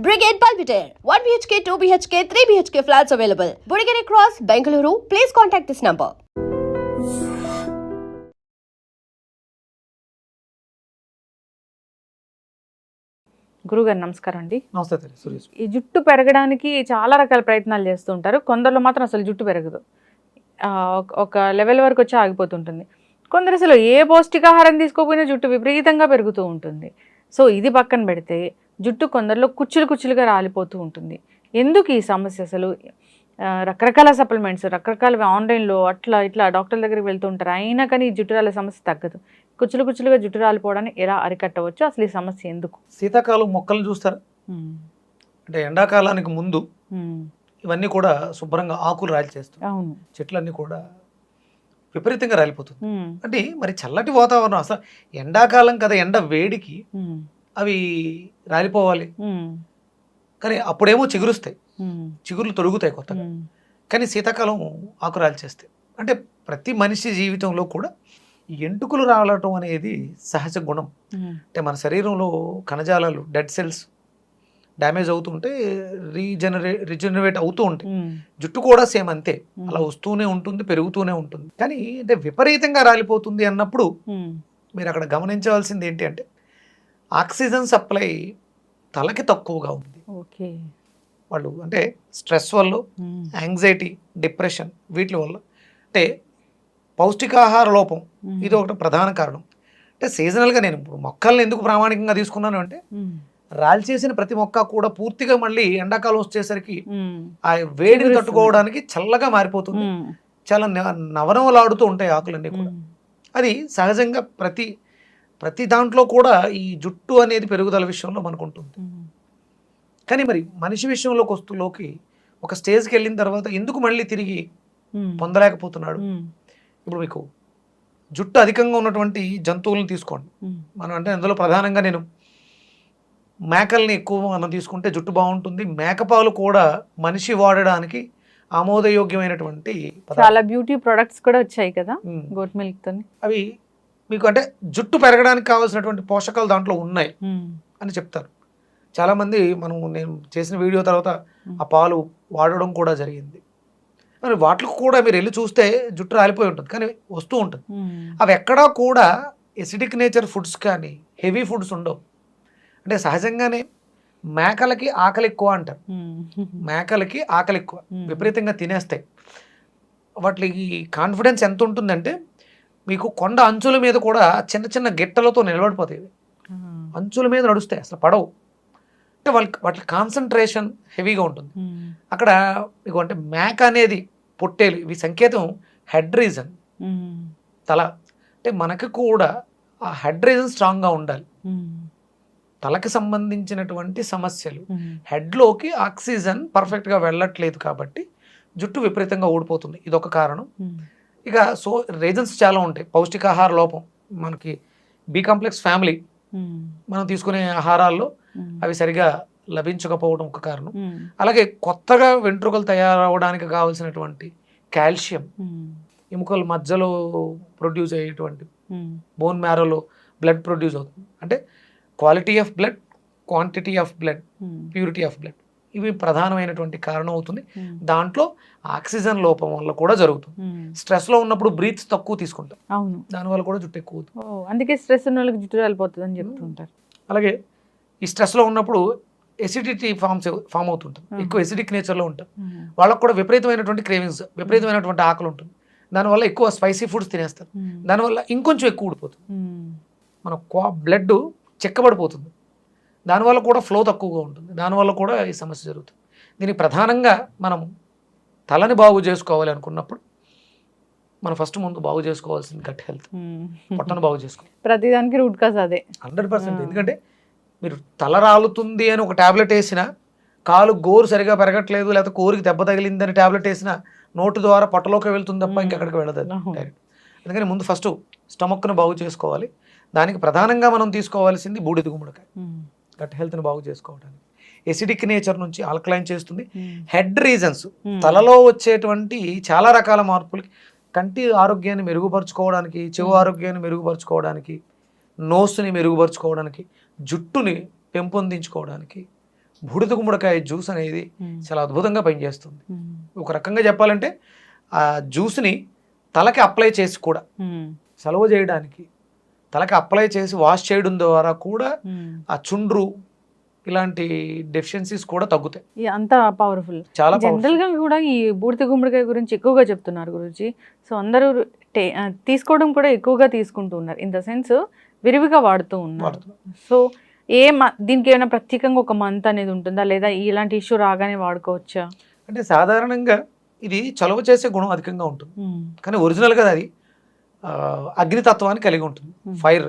Brigade Palpitaire, 1 BHK, 2 BHK, 3 BHK flats available. Burigere Cross, Bengaluru. Please contact this number. గురుగారు నమస్కారం అండి. నమస్తే సురేష్. ఈ జుట్టు పెరగడానికి చాలా రకాల ప్రయత్నాలు చేస్తూ ఉంటారు. కొందరిలో మాత్రం అసలు జుట్టు పెరగదు, ఒక లెవెల్ వరకు వచ్చి ఆగిపోతుంటుంది. కొందరు అసలు ఏ పౌష్టికాహారం తీసుకోకపోయినా జుట్టు విపరీతంగా పెరుగుతూ ఉంటుంది. సో ఇది పక్కన పెడితే జుట్టు కొందరిలో కుచ్చులుగా రాలిపోతూ ఉంటుంది. ఎందుకు ఈ సమస్య? అసలు రకరకాల సప్లిమెంట్స్, రకరకాల ఆన్లైన్లో అట్లా ఇట్లా డాక్టర్ల దగ్గరికి వెళ్తూ ఉంటారు, అయినా కానీ ఈ జుట్టు రాలే సమస్య తగ్గదు. కుచ్చులుగా జుట్టు రాలిపోవడాన్ని ఎలా అరికట్టవచ్చు? అసలు ఈ సమస్య ఎందుకు? శీతాకాలం మొక్కలను చూస్తారా? అంటే ఎండాకాలానికి ముందు ఇవన్నీ కూడా శుభ్రంగా ఆకులు రాలిచేస్తాయి. అవును, చెట్లన్నీ కూడా విపరీతంగా రాలిపోతుంది. అంటే మరి చల్లటి వాతావరణం, అసలు ఎండాకాలం కదా, ఎండ వేడికి అవి రాలిపోవాలి, కానీ అప్పుడేమో చిగురుస్తాయి, చిగుర్లు తొడుగుతాయి కొత్తగా. కానీ శీతాకాలం ఆకు రాల్చేస్తాయి. అంటే ప్రతి మనిషి జీవితంలో కూడా ఎంటుకలు రాలటం అనేది సహజ గుణం. అంటే మన శరీరంలో కణజాలాలు, డెడ్ సెల్స్ డ్యామేజ్ అవుతుంటే రిజనరేట్ అవుతూ ఉంటాయి. జుట్టు కూడా సేమ్ అంతే, అలా వస్తూనే ఉంటుంది, పెరుగుతూనే ఉంటుంది. కానీ అంటే విపరీతంగా రాలిపోతుంది అన్నప్పుడు మీరు అక్కడ గమనించవలసింది ఏంటి అంటే, ఆక్సిజన్ సప్లై తలకి తక్కువగా ఉంది. వాళ్ళు అంటే స్ట్రెస్ వల్ల, యాంగ్జైటీ, డిప్రెషన్, వీటి వల్ల, అంటే పౌష్టికాహార లోపం ఇది ఒకటి ప్రధాన కారణం. అంటే సీజనల్గా నేను ఇప్పుడు మొక్కల్ని ఎందుకు ప్రామాణికంగా తీసుకున్నాను అంటే, రాల్చేసిన ప్రతి మొక్క కూడా పూర్తిగా మళ్ళీ ఎండాకాలం వచ్చేసరికి ఆ వేడిని తట్టుకోవడానికి చల్లగా మారిపోతుంది. చాలా నవనవలాడుతూ ఉంటాయి ఆకులన్నీ కూడా. అది సహజంగా ప్రతి దాంట్లో కూడా ఈ జుట్టు అనేది పెరుగుదల విషయంలో మనకు ఉంటుంది. కానీ మరి మనిషి విషయంలోకి ఒక స్టేజ్కి వెళ్ళిన తర్వాత ఎందుకు మళ్ళీ తిరిగి పొందలేకపోతున్నాడు? ఇప్పుడు మీకు జుట్టు అధికంగా ఉన్నటువంటి జంతువులను తీసుకోండి. మనం అంటే అందులో ప్రధానంగా నేను మేకల్ని ఎక్కువ మనం తీసుకుంటే జుట్టు బాగుంటుంది. మేకపాలు కూడా మనిషి వాడడానికి ఆమోదయోగ్యమైనటువంటి చాలా బ్యూటీ ప్రొడక్ట్స్ కూడా వచ్చాయి కదా గోట్ మిల్క్ తో. అవి మీకు అంటే జుట్టు పెరగడానికి కావాల్సినటువంటి పోషకాలు దాంట్లో ఉన్నాయి అని చెప్తారు చాలామంది. నేను చేసిన వీడియో తర్వాత ఆ పాలు వాడడం కూడా జరిగింది. మరి వాటికి కూడా మీరు వెళ్ళి చూస్తే జుట్టు రాలిపోయి ఉంటుంది, కానీ వస్తూ ఉంటుంది. అవి ఎక్కడా కూడా ఎసిడిక్ నేచర్ ఫుడ్స్ కానీ హెవీ ఫుడ్స్ ఉండవు. అంటే సహజంగానే మేకలకి ఆకలి ఎక్కువ అంటారు. మేకలకి ఆకలి ఎక్కువ, విపరీతంగా తినేస్తాయి. వాటికి కాన్ఫిడెన్స్ ఎంత ఉంటుందంటే, మీకు కొండ అంచుల మీద కూడా చిన్న చిన్న గిట్టలతో నిలబడిపోతాయి. అంచుల మీద నడుస్తాయి, అసలు పడవు. అంటే వాటి కాన్సన్ట్రేషన్ హెవీగా ఉంటుంది. అక్కడ మీకు అంటే మేక అనేది పొట్టేలు, ఇవి సంకేతం హెడ్ రీజన్, తల. అంటే మనకి కూడా ఆ హెడ్ రీజన్ స్ట్రాంగ్గా ఉండాలి. తలకి సంబంధించినటువంటి సమస్యలు, హెడ్లోకి ఆక్సిజన్ పర్ఫెక్ట్గా వెళ్ళట్లేదు కాబట్టి జుట్టు విపరీతంగా ఊడిపోతుంది. ఇదొక కారణం. ఇక రీజన్స్ చాలా ఉంటాయి. పౌష్టికాహార లోపం, మనకి బి కాంప్లెక్స్ ఫ్యామిలీ మనం తీసుకునే ఆహారాల్లో అవి సరిగా లభించకపోవడం ఒక కారణం. అలాగే కొత్తగా వెంట్రుకలు తయారవడానికి కావాల్సినటువంటి కాల్షియం, ఎముకల మధ్యలో ప్రొడ్యూస్ అయ్యేటువంటి బోన్ మ్యారోలో బ్లడ్ ప్రొడ్యూస్ అవుతుంది. అంటే quality of blood, quantity of blood, purity of blood, ఇవి ప్రధానమైనటువంటి కారణం అవుతుంది. దాంట్లో ఆక్సిజన్ లోపం వల్ల కూడా జరుగుతుంది. స్ట్రెస్లో ఉన్నప్పుడు బ్రీత్ తక్కువ తీసుకుంటాం, దానివల్ల కూడా జుట్టు ఎక్కువ అవుతుంది. అందుకే స్ట్రెస్ ఉన్న వాళ్ళకి జుట్టు రాలిపోతుంది అని చెప్తుంటారు. అలాగే ఈ స్ట్రెస్లో ఉన్నప్పుడు ఎసిడిటీ ఫామ్ అవుతుంటుంది, ఎక్కువ ఎసిడిక్ నేచర్లో ఉంటాం. వాళ్ళకు కూడా విపరీతమైనటువంటి క్రేవింగ్స్, విపరీతమైనటువంటి ఆకలి ఉంటుంది. దానివల్ల ఎక్కువ స్పైసీ ఫుడ్స్ తినేస్తారు. దానివల్ల ఇంకొంచెం ఎక్కువ ఊడిపోతుంది, మన బ్లడ్ చెక్కబడిపోతుంది. దానివల్ల కూడా ఫ్లో తక్కువగా ఉంటుంది. దానివల్ల కూడా ఈ సమస్య జరుగుతుంది. దీనికి ప్రధానంగా మనం తలని బాగు చేసుకోవాలి అనుకున్నప్పుడు మనం ఫస్ట్ ముందు బాగు చేసుకోవాల్సింది గట్ హెల్త్, పొట్టను బాగు చేసుకోవాలి. ప్రతిదానికి రూట్ కాజ్ అదే 100%. ఎందుకంటే మీరు తల రాలుతుంది అని ఒక ట్యాబ్లెట్ వేసినా, కాలు గోరు సరిగా పెరగట్లేదు, లేకపోతే కోరికి దెబ్బ తగిలిందని ట్యాబ్లెట్ వేసినా నోటు ద్వారా పొట్టలోకి వెళ్తుంది తప్ప ఇంకెక్కడికి వెళ్ళదు డైరెక్ట్. అందుకని ముందు ఫస్ట్ స్టమక్ను బాగు చేసుకోవాలి. దానికి ప్రధానంగా మనం తీసుకోవాల్సింది బూడిద గుమ్మడికాయ, గట్ హెల్త్ని బాగు చేసుకోవడానికి. ఎసిడిక్ నేచర్ నుంచి ఆల్కలైన్ చేస్తుంది. హెడ్ రీజన్స్, తలలో వచ్చేటువంటి చాలా రకాల మార్పులకి, కంటి ఆరోగ్యాన్ని మెరుగుపరుచుకోవడానికి, చెవు ఆరోగ్యాన్ని మెరుగుపరుచుకోవడానికి, నోస్ని మెరుగుపరుచుకోవడానికి, జుట్టుని పెంపొందించుకోవడానికి, బూడిద గుమ్మడికాయ జ్యూస్ అనేది చాలా అద్భుతంగా పనిచేస్తుంది. ఒక రకంగా చెప్పాలంటే ఆ జ్యూస్ని తలకి అప్లై చేసి కూడా సలవ చేయడానికి, తలకి అప్లై చేసి వాష్ చేయడం ద్వారా కూడా ఆ చుండ్రు ఇలాంటి డెఫిషియన్సీస్ కూడా తగ్గుతాయి. అంత పవర్ఫుల్. చాలా జనరల్ గా కూడా ఈ బూడిద గుమ్మడికాయ గురించి ఎక్కువగా చెప్తున్నారు గురూజీ. సో అందరూ తీసుకోవడం కూడా ఎక్కువగా తీసుకుంటూ ఉన్నారు, ఇన్ ద సెన్స్ విరివిగా వాడుతూ ఉన్నారు. సో దీనికి ఏమైనా ప్రత్యేకంగా ఒక మంత్ అనేది ఉంటుందా, లేదా ఇలాంటి ఇష్యూ రాగానే వాడుకోవచ్చా? అంటే సాధారణంగా ఇది చలువ చేసే గుణం అధికంగా ఉంటుంది, కానీ ఒరిజినల్గా అది అగ్నితత్వాన్ని కలిగి ఉంటుంది. ఫైర్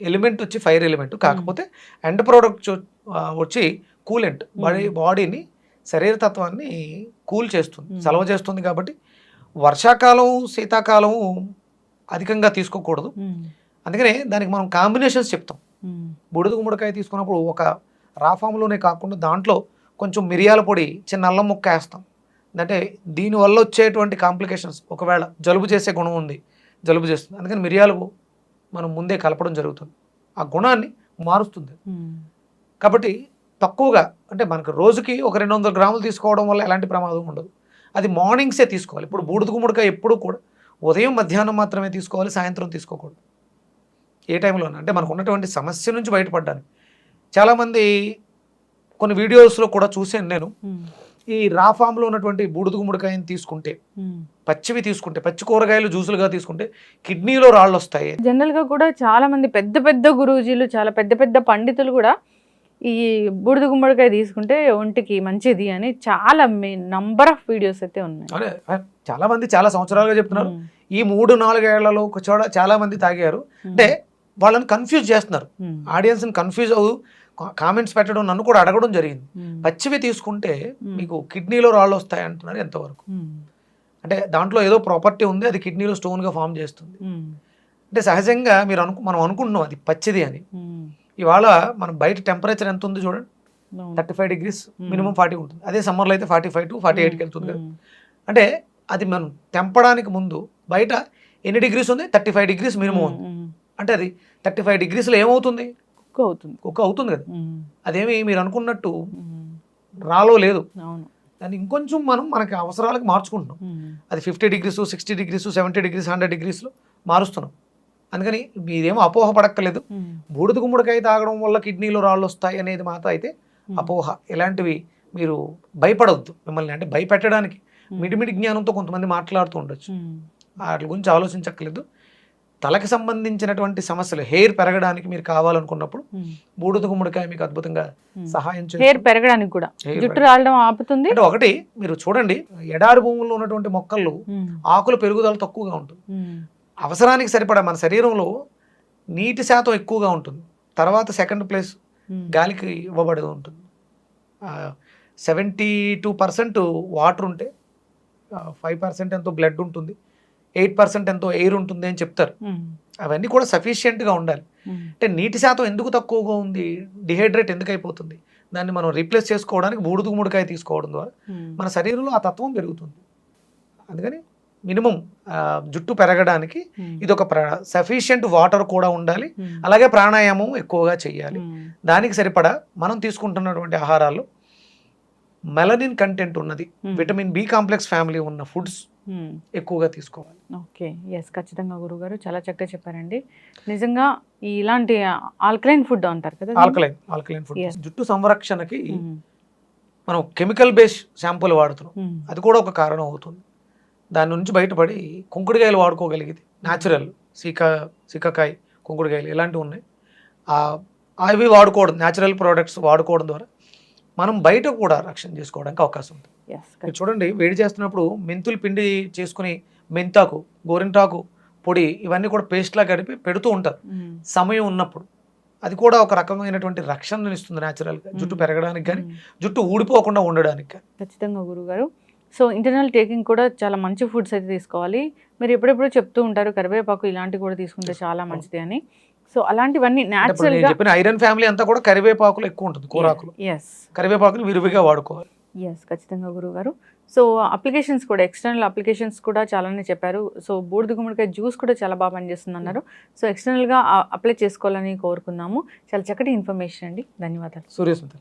ఎలిమెంట్ వచ్చి ఫైర్ ఎలిమెంట్, కాకపోతే ఎండ్ ప్రోడక్ట్ వచ్చి కూలెంట్, బాడీని శరీరతత్వాన్ని కూల్ చేస్తుంది, చలవ చేస్తుంది. కాబట్టి వర్షాకాలం శీతాకాలం అధికంగా తీసుకోకూడదు. అందుకనే దానికి మనం కాంబినేషన్స్ చెప్తాం. బూడిద గుమ్మడికాయ తీసుకున్నప్పుడు ఒక రాఫామ్లోనే కాకుండా దాంట్లో కొంచెం మిరియాల పొడి, చిన్న అల్లం ముక్క వేస్తాం. అంటే దీనివల్ల వచ్చేటువంటి కాంప్లికేషన్స్, ఒకవేళ జలుబు చేసే గుణం ఉంది, జలుబు చేస్తుంది, అందుకని మిరియాలు మనం ముందే కలపడం జరుగుతుంది. ఆ గుణాన్ని మారుస్తుంది. కాబట్టి తక్కువగా, అంటే మనకు రోజుకి ఒక 200 గ్రాములు తీసుకోవడం వల్ల ఎలాంటి ప్రమాదం ఉండదు. అది మార్నింగ్సే తీసుకోవాలి. ఇప్పుడు బూడిద గుమ్మడికాయ ఎప్పుడు కూడా ఉదయం మధ్యాహ్నం మాత్రమే తీసుకోవాలి, సాయంత్రం తీసుకోకూడదు. ఏ టైంలో అంటే మనకు ఉన్నటువంటి సమస్య నుంచి బయటపడ్డానికి. చాలామంది కొన్ని వీడియోస్లో కూడా చూసాను నేను, ఈ రా ఫామ్లో ఉన్నటువంటి బూడిద గుమ్మడికాయని తీసుకుంటే, పచ్చివి తీసుకుంటే, పచ్చి కూరగాయలు జ్యూసులుగా తీసుకుంటే కిడ్నీలో రాళ్ళు వస్తాయి. జనరల్గా కూడా చాలా మంది పెద్ద పెద్ద గురూజీలు, చాలా పెద్ద పెద్ద పండితులు కూడా ఈ బూడిద గుమ్మడికాయ తీసుకుంటే ఒంటికి మంచిది అని చాలా నంబర్ ఆఫ్ వీడియోస్ అయితే ఉన్నాయి. చాలా మంది చాలా సంవత్సరాలుగా చెప్తున్నారు. ఈ 3-4 ఏళ్లలో చాలా మంది తాగారు. అంటే వాళ్ళని కన్ఫ్యూజ్ చేస్తున్నారు, ఆడియన్స్ని కన్ఫ్యూజ్ అవ్వు కామెంట్స్ పెట్టడం, నన్ను కూడా అడగడం జరిగింది. పచ్చివి తీసుకుంటే మీకు కిడ్నీలో రాళ్ళు వస్తాయి అంటున్నారు. ఎంతవరకు? అంటే దాంట్లో ఏదో ప్రాపర్టీ ఉంది, అది కిడ్నీలో స్టోన్గా ఫామ్ చేస్తుంది. అంటే సహజంగా మనం అనుకుంటున్నాం అది పచ్చిది అని. ఇవాళ మనం బయట టెంపరేచర్ ఎంత ఉంది చూడండి, 35 degrees, మినిమం 40 ఉంటుంది. అదే సమ్మర్లో అయితే 45 to 48కి వెళ్తుంది కదా. అంటే అది మనం తెంపడానికి ముందు బయట ఎన్ని డిగ్రీస్ ఉంది? 35 degrees మినిమం ఉంది. అంటే అది 35 degreesలో ఏమవుతుంది? కుక్ అవుతుంది కదా. అదేమి మీరు అనుకున్నట్టు రాలో లేదు. దాన్ని ఇంకొంచెం మనకి అవసరాలకు మార్చుకుంటున్నాం. అది 50 degrees, 60 degrees, 70 degrees, 100 degreesలో మారుస్తున్నాం. అందుకని మీరేమో అపోహ పడక్కలేదు. బూడిద గుమ్మడికాయ తాగడం వల్ల కిడ్నీలో రాళ్ళు వస్తాయి అనేది మాత్రం అయితే అపోహ. ఇలాంటివి మీరు భయపడవద్దు. మిమ్మల్ని అంటే భయపెట్టడానికి మిడిమిడి జ్ఞానంతో కొంతమంది మాట్లాడుతూ ఉండొచ్చు. వాటి గురించి ఆలోచించక్కర్లేదు. తలకి సంబంధించినటువంటి సమస్యలు, హెయిర్ పెరగడానికి మీరు కావాలనుకున్నప్పుడు బూడిద గుమ్మడికాయ మీకు అద్భుతంగా సహాయం చేస్తుంది. హెయిర్ పెరగడానికి కూడా, జుట్టు రాలడం ఆపుతుంది. అంటే ఒకటి మీరు చూడండి, ఎడారి భూముల్లో ఉన్నటువంటి మొక్కలు ఆకుల పెరుగుదల తక్కువగా ఉంటుంది. అవసరానికి సరిపడా మన శరీరంలో నీటి శాతం ఎక్కువగా ఉంటుంది. తర్వాత సెకండ్ ప్లేస్ గాలికి ఇవ్వబడి ఉంటుంది. 72% వాటర్ ఉంటే 5% ఎంతో బ్లడ్ ఉంటుంది, 8% ఎంతో ఎయిర్ ఉంటుంది అని చెప్తారు. అవన్నీ కూడా సఫిషియెంట్గా ఉండాలి. అంటే నీటి శాతం ఎందుకు తక్కువగా ఉంది, డిహైడ్రేట్ ఎందుకు అయిపోతుంది, దాన్ని మనం రీప్లేస్ చేసుకోవడానికి బూడిద గుమ్మడికాయ తీసుకోవడం ద్వారా మన శరీరంలో ఆ తత్వం పెరుగుతుంది. అందుకని మినిమం జుట్టు పెరగడానికి ఇది ఒక సఫిషియెంట్ వాటర్ కూడా ఉండాలి. అలాగే ప్రాణాయామం ఎక్కువగా చేయాలి. దానికి సరిపడా మనం తీసుకుంటున్నటువంటి ఆహారాల్లో మెలనిన్ కంటెంట్ ఉన్నది, విటమిన్ బి కాంప్లెక్స్ ఫ్యామిలీ ఉన్న ఫుడ్స్ ఎక్కువగా తీసుకోవాలి. ఓకే, ఎస్, ఖచ్చితంగా గురుగారు చాలా చక్కగా చెప్పారండి. నిజంగా ఇలాంటి ఆల్కలైన్ ఫుడ్ అంటారు కదా, ఆల్కలైన్ ఫుడ్ జుట్టు సంరక్షణకి మనం కెమికల్ బేస్ షాంపూలు వాడుతున్నాం, అది కూడా ఒక కారణం అవుతుంది. దాని నుంచి బయటపడి కుంకుడుకాయలు వాడుకోగలిగితే, న్యాచురల్ సీకాకాయ, కుంకుడుకాయలు ఇలాంటివి ఉన్నాయి, అవి వాడుకోవడం, న్యాచురల్ ప్రోడక్ట్స్ వాడుకోవడం ద్వారా మనం బయట కూడా రక్షణ చేసుకోవడానికి అవకాశం ఉంది. చూడండి, వేడి చేస్తున్నప్పుడు మెంతులు పిండి చేసుకుని మెంతాకు, గోరింటాకు పొడి ఇవన్నీ కూడా పేస్ట్లా గడిపి పెడుతూ ఉంటారు సమయం ఉన్నప్పుడు. అది కూడా ఒక రకమైనటువంటి రక్షణను ఇస్తుంది న్యాచురల్గా, జుట్టు పెరగడానికి కానీ జుట్టు ఊడిపోకుండా ఉండడానికి కానీ. ఖచ్చితంగా గురుగారు. సో ఇంటర్నల్ టేకింగ్ కూడా చాలా మంచి ఫుడ్స్ అయితే తీసుకోవాలి. మీరు ఎప్పుడెప్పుడు చెప్తూ ఉంటారు కరివేపాకు ఇలాంటివి కూడా తీసుకుంటే చాలా మంచిది అని. సో అలాంటివన్నీ న్యాచురల్ గా చెప్పిన ఐరన్ ఫ్యామిలీ అంతా కూడా కరివేపాకులు ఎక్కువ ఉంటుంది, కూరాకులు. కరివేపాకుని విరివిగా వాడుకోవాలి. ఎస్, ఖచ్చితంగా గురుగారు. సో అప్లికేషన్స్ కూడా, ఎక్స్టర్నల్ అప్లికేషన్స్ కూడా చాలానే చెప్పారు. సో బూడిద గుమ్మడికాయ జ్యూస్ కూడా చాలా బాగా పనిచేస్తుంది అన్నారు. సో ఎక్స్టర్నల్గా అప్లై చేసుకోవాలని కోరుకుందాము. చాలా చక్కటి ఇన్ఫర్మేషన్ అండి, ధన్యవాదాలు. సూర్యస్మిత.